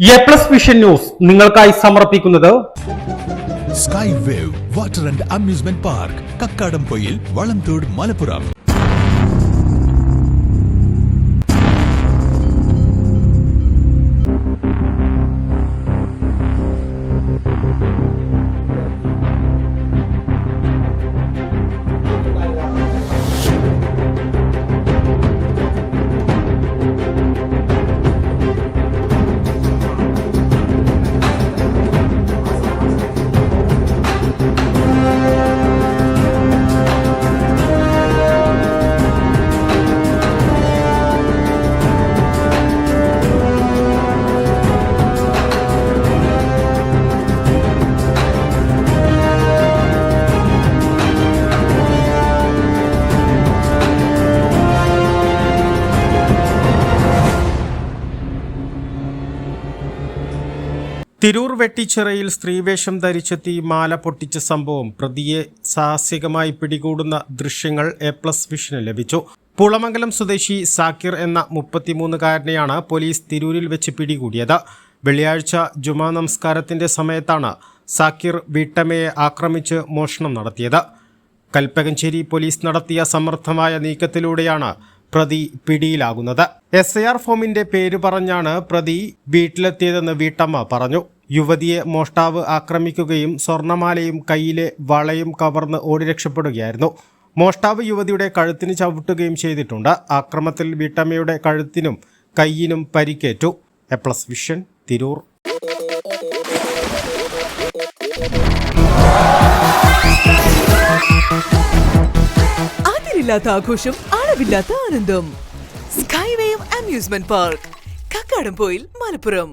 A+ vision News നിങ്ങൾക്കായി സമർപ്പിക്കുന്നത് sky wave water and amusement park, Kakkadampoyil, Valamthode, Malappuram. Tirur വെട്ടിച്ചിറയിൽ സ്ത്രീവേഷം ധരിച്ചെത്തി മാല പൊട്ടിച്ച സംഭവം പ്രതിയെ സാഹസികമായി പിടികൂടുന്ന ദൃശ്യങ്ങൾ എ+ വിഷന് ലഭിച്ചു. പുളമംഗലം സ്വദേശി സാക്കിർ എന്ന 33-കാരനെയാണ് പോലീസ് തിരൂരിൽ വെച്ച് പിടികൂടിയത്. വെള്ളിയാഴ്ച ജുമാ നമസ്കാരത്തിന്റെ സമയത്താണ് സാക്കിർ വീട്ടമ്മയെ ആക്രമിച്ച് മോഷണം നടത്തിയത്. കൽപ്പകഞ്ചേരി പോലീസ് നടത്തിയ സമർത്ഥമായ നീക്കത്തിലൂടെയാണ് പ്രതി പിടിയിലാകുന്നത്. SIR ഫോമിന്റെ പേര് പറഞ്ഞാണ് പ്രതി വീട്ടിലെത്തിയതെന്ന് വീട്ടമ്മ പറഞ്ഞു. യുവതിയെ മോഷ്ടാവ് ആക്രമിക്കുകയും സ്വർണമാലയും കയ്യിലെ വളയും കവർന്ന് ഓടി രക്ഷപ്പെടുകയായിരുന്നു. മോഷ്ടാവ് യുവതിയുടെ കഴുത്തിന് ചവിട്ടുകയും ചെയ്തിട്ടുണ്ട്. ആക്രമണത്തിൽ വീട്ടമ്മയുടെ കഴുത്തിനും കയ്യിനും പരിക്കേറ്റു. A+ vision, Tirur. അതിരില്ലാത്ത ആഘോഷം, അളവില്ലാത്ത ആനന്ദം. Sky wave amusement park, Kakkadampoyil, Malappuram.